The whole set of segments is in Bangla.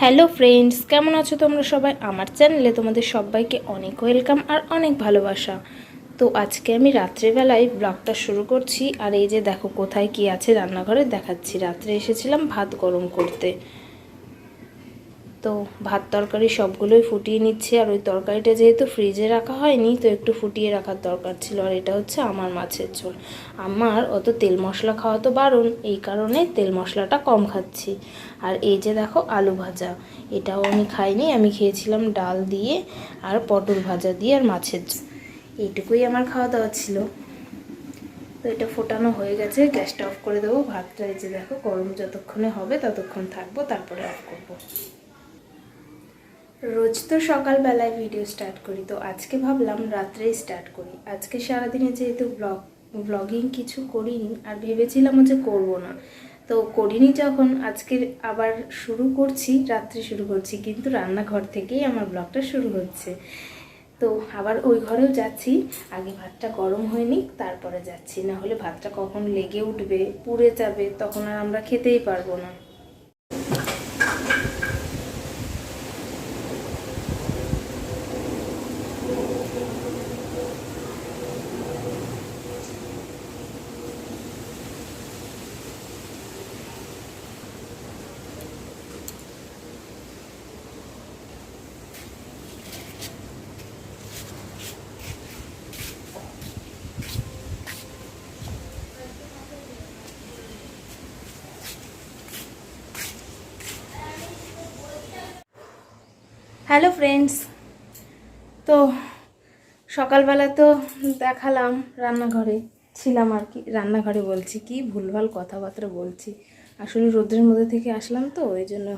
হ্যালো ফ্রেন্ডস, কেমন আছো তোমরা সবাই? আমার চ্যানেলে তোমাদের সবাইকে অনেক ওয়েলকাম আর অনেক ভালোবাসা। তো আজকে আমি রাত্রেবেলায় ব্লগটা শুরু করছি। আর এই যে দেখো কোথায় কি আছে রান্নাঘরে দেখাচ্ছি। রাত্রে এসেছিলাম ভাত গরম করতে, তো ভাত তরকারি সবগুলোই ফুটিয়ে নিচ্ছি। আর ওই তরকারিটা যেহেতু ফ্রিজে রাখা হয়নি, তো একটু ফুটিয়ে রাখার দরকার ছিল। আর এটা হচ্ছে আমার মাছের ঝোল। আমার অত তেল মশলা খাওয়া তো বারণ, এই কারণে তেল মশলাটা কম খাচ্ছি। আর এই যে দেখো আলু ভাজা, এটাও আমি খাইনি, আমি খেয়েছিলাম ডাল দিয়ে আর পটল ভাজা দিয়ে আর মাছের ঝোল। এইটুকুই আমার খাওয়া দাওয়া ছিল। তো এটা ফোটানো হয়ে গেছে, গ্যাসটা অফ করে দেবো। ভাতটা এই যে দেখো গরম যতক্ষণে হবে ততক্ষণ থাকবো, তারপরে অফ করবো। রোজ তো সকালবেলায় ভিডিও স্টার্ট করি, তো আজকে ভাবলাম রাত্রেই স্টার্ট করি। আজকে সারাদিনে যেহেতু ব্লগিং কিছু করিনি, আর ভেবেছিলামও যে করবো না, তো করিনি যখন, আজকে আবার শুরু করছি, রাত্রে শুরু করছি। কিন্তু রান্নাঘর থেকেই আমার ব্লগটা শুরু হচ্ছে। তো আবার ওই ঘরেও যাচ্ছি, আগে ভাতটা গরম হয়নি তারপরে যাচ্ছি, না হলে ভাতটা কখন লেগে উঠবে, পুড়ে যাবে, তখন আর আমরা খেতেই পারবো না। হ্যালো ফ্রেন্ডস, তো সকালবেলা তো দেখালাম রান্নাঘরে ছিলাম আর কি। রান্নাঘরে বলছি কি, ভুলভাল কথাবার্তা বলছি, আসলে রোদ্রের মধ্যে থেকে আসলাম তো এই জন্য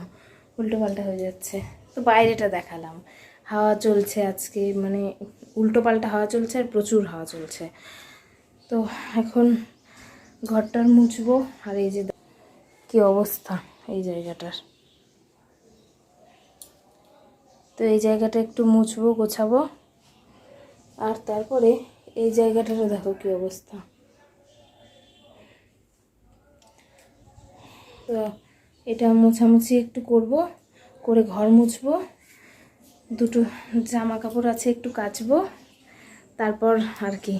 উল্টোপাল্টা হয়ে যাচ্ছে। তো বাইরেটা দেখালাম, হাওয়া চলছে আজকে, মানে উল্টোপাল্টা হাওয়া চলছে আর প্রচুর হাওয়া চলছে। তো এখন ঘরটার মুছবো। আর এই যে কি অবস্থা এই জায়গাটার, তো এই জায়গাটা একটু মুছবো, গোছাবো। আর তারপরে এই জায়গাটারও দেখো কি অবস্থা। তো এটা মোছামুছি একটু করব, করে ঘর মুছবো, দুটো জামা কাপড় আছে একটু কাচবো, তারপর আর কি,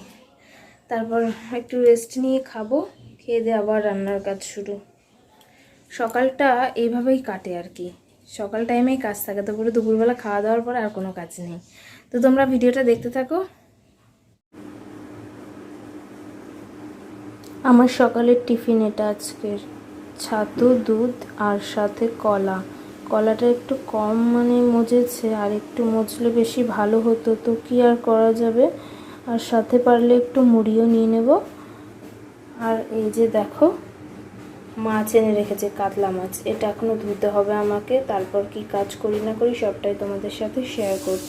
তারপর একটু রেস্ট নিয়ে খাবো, খেয়ে দিয়ে আবার রান্নার কাজ শুরু। সকালটা এইভাবেই কাটে আর কি, সকাল টাইমেই কাজ থাকে, তারপরে দুপুরবেলা খাওয়া দাওয়ার পরে আর কোনো কাজ নেই। তো তোমরা ভিডিওটা দেখতে থাকো। আমার সকালের টিফিন এটা আজকের, ছাতু, দুধ আর সাথে কলা। কলাটা একটু কম মানে মজেছে, আর একটু মজলে বেশি ভালো হতো, তো কি আর করা যাবে। আর সাথে পারলে একটু মুড়িও নিয়ে নেব। আর এই যে দেখো মাছ এনে রেখেছে, কাতলা মাছ, এটা এখনও ধুতে হবে আমাকে। তারপর কি কাজ করি না করি সবটাই তোমাদের সাথে শেয়ার করব।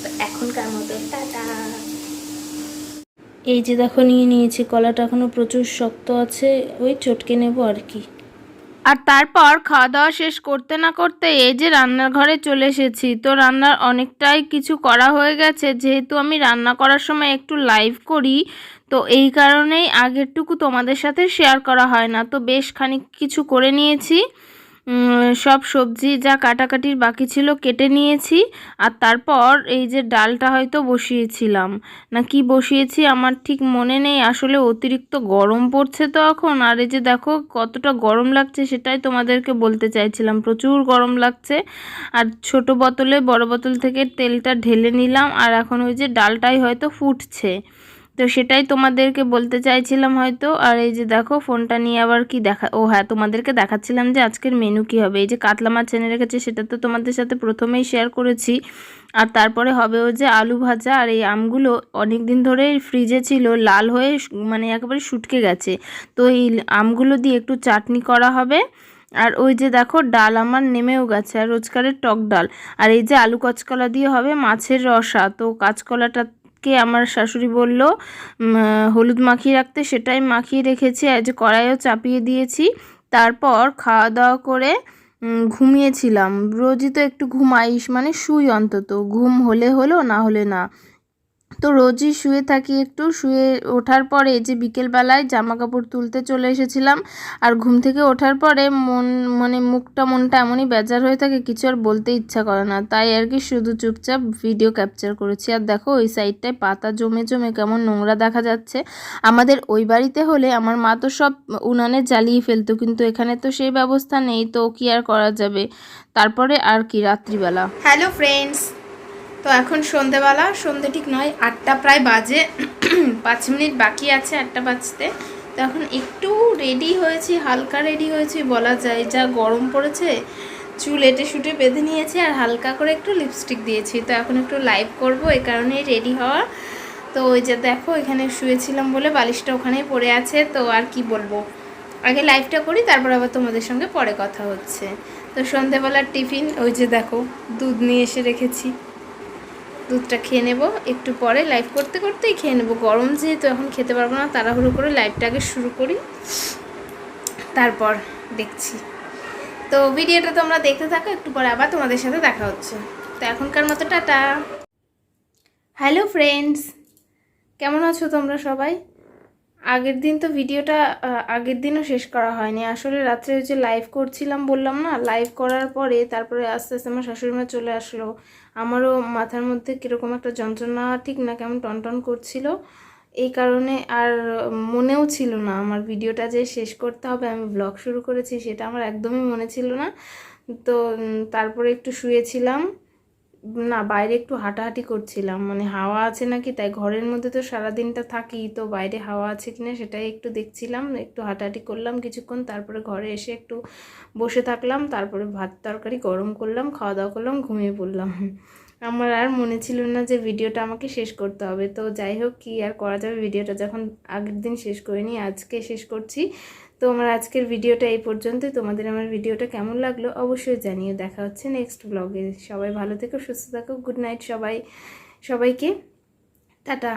তো এখনকার মতো টাটা। এই যে দেখো নিয়ে নিয়েছি, কলাটা এখনও প্রচুর শক্ত আছে, ওই চটকে নেব আর কি। আর তারপর খাওয়া দাওয়া শেষ করতে না করতে এই যে রান্নাঘরে চলে এসেছি। তো রান্নার অনেকটাই কিছু করা হয়ে গেছে, যেহেতু আমি রান্না করার সময় একটু লাইভ করি, তো এই কারণেই আগেরটুকু তোমাদের সাথে শেয়ার করা হয় না। তো বেশ খানিক কিছু করে নিয়েছি, সব সবজি যা কাটাকাটির বাকি ছিল কেটে নিয়েছি। আর তারপর এই যে ডালটা হয়তো বসিয়েছিলাম, না কি বসিয়েছি আমার ঠিক মনে নেই, আসলে অতিরিক্ত গরম পড়ছে তো এখন। আর এই যে দেখো কতটা গরম লাগছে সেটাই তোমাদেরকে বলতে চাইছিলাম, প্রচুর গরম লাগছে। আর ছোট বোতলে বড় বোতল থেকে তেলটা ঢেলে নিলাম, আর এখন ওই যে ডালটাই হয়তো ফুটছে, তো সেটাই তোমাদেরকে বলতে চাইছিলাম হয়তো। আর এই যে দেখো ফোনটা নিয়ে আবার কি হ্যাঁ, তোমাদেরকে দেখাচ্ছিলাম যে আজকের মেনু কি হবে। এই যে কাতলা মাছ এনে রেখেছে, সেটা তো তোমাদের সাথে প্রথমেই শেয়ার করেছি। আর তারপরে হবে ও যে আলু ভাজা। আর এই আমগুলো অনেক দিন ধরে ফ্রিজে ছিল, লাল হয়ে মানে একেবারে শুটকে গেছে, তো এই আমগুলো দিয়ে একটু চাটনি করা হবে। আর ওই যে দেখো ডাল আমার নেমেও গেছে, আর রোজকারের টক ডাল। আর এই যে আলু কাঁচকলা দিয়ে হবে মাছের রসা। তো কাঁচকলাটাকে আমার শাশুড়ি বলল হলুদ মাখিয়ে রাখতে, সেটাই মাখিয়ে রেখেছি। আর যে কড়াইও চাপিয়ে দিয়েছি। তারপর খাওয়া দাওয়া করে ঘুমিয়েছিলাম। রোজই তো একটু ঘুমাইস, মানে শুই অন্তত, ঘুম হলে হলো, না হলে না। তো রোজই শুয়ে থাকি, একটু শুয়ে ওঠার পরে যে বিকেলবেলায় জামা কাপড় তুলতে চলে এসেছিলাম। আর ঘুম থেকে ওঠার পরে মনটা এমনই বেজার হয়ে থাকে, কিছু আর বলতে ইচ্ছা করে না, তাই আর কি শুধু চুপচাপ ভিডিও ক্যাপচার করেছি। আর দেখো ওই সাইডটায় পাতা জমে জমে কেমন নোংরা দেখা যাচ্ছে। আমাদের ওই বাড়িতে হলে আমার মা তো সব উনানে জ্বালিয়ে ফেলতো, কিন্তু এখানে তো সেই ব্যবস্থা নেই, তো কি আর করা যাবে। তারপরে আর কি রাত্রিবেলা। হ্যালো ফ্রেন্ডস, তো এখন সন্ধেবেলা, সন্ধে ঠিক নয়, 8টা প্রায় বাজে, 5 মিনিট বাকি আছে 8টা বাজতে। তো এখন একটু রেডি হয়েছি, হালকা রেডি হয়েছি বলা যায়, যা গরম পড়েছে। চুল এটে শুটে বেঁধে নিয়েছি আর হালকা করে একটু লিপস্টিক দিয়েছি। তো এখন একটু লাইভ করব, এই কারণেই রেডি হওয়া। তো ওই যে দেখো এখানে শুয়েছিলাম বলে বালিশটা ওখানেই পড়ে আছে। তো আর কি বলবো, আগে লাইভটা করি, তারপর আবার তোমাদের সঙ্গে পরে কথা হচ্ছে। তো সন্ধেবেলার টিফিন ওই যে দেখো দুধ নিয়ে এসে রেখেছি, দুধটা খেয়ে নেব একটু পরে, লাইভ করতে করতেই খেয়ে নেব। গরম যেহেতু এখন খেতে পারবো না, তাড়াহুড়ো করে লাইভটা আগে শুরু করি, তারপর দেখছি। তো ভিডিওটা তোমরা দেখতে থাকো, একটু পরে আবার তোমাদের সাথে দেখা হচ্ছে। তো এখনকার মতো টাটা। হ্যালো ফ্রেন্ডস, কেমন আছো তোমরা সবাই? আগের দিন তো ভিডিওটা আগের দিনও শেষ করা হয়নি আসলে। রাত্রে যে লাইভ করছিলাম বললাম না, লাইভ করার পরে তারপরে আস্তে আস্তে আমার শাশুড়িমা চলে আসলো। আমারও মাথার মধ্যে কীরকম একটা যন্ত্রণা, ঠিক না কেমন টনটন করছিল, এই কারণে আর মনেও ছিল না আমার ভিডিওটা যে শেষ করতে হবে, আমি ব্লগ শুরু করেছি সেটা আমার একদমই মনে ছিল না। তো তারপরে একটু শুয়েছিলাম, না বাইরে একটু হাঁটাহাঁটি করছিলাম, হাওয়া আছে নাকি, তাই ঘরের মধ্যে তো সারাদিনটা থাকি, তো বাইরে হাওয়া আছে কিনা সেটাই একটু দেখছিলাম। একটু হাঁটাহাঁটি করলাম কিছুক্ষণ, তারপরে ঘরে এসে একটু বসে থাকলাম, তারপরে ভাত তরকারি গরম করলাম, খাওয়া দাওয়া করলাম, ঘুমিয়ে পড়লাম। আমার আর মনে ছিল না যে ভিডিওটা আমাকে শেষ করতে হবে। তো যাই হোক, কি আর করা যাবে, ভিডিওটা যখন আগের দিন শেষ করিনি, আজকে শেষ করছি। তো আমার আজকের ভিডিওটা এই পর্যন্তই। তোমাদের আমার ভিডিওটা কেমন লাগলো অবশ্যই জানিও। দেখা হচ্ছে নেক্সট ব্লগে। সবাই ভালো থেকো, সুস্থ থাকো, গুড নাইট সবাইকে, টাটা।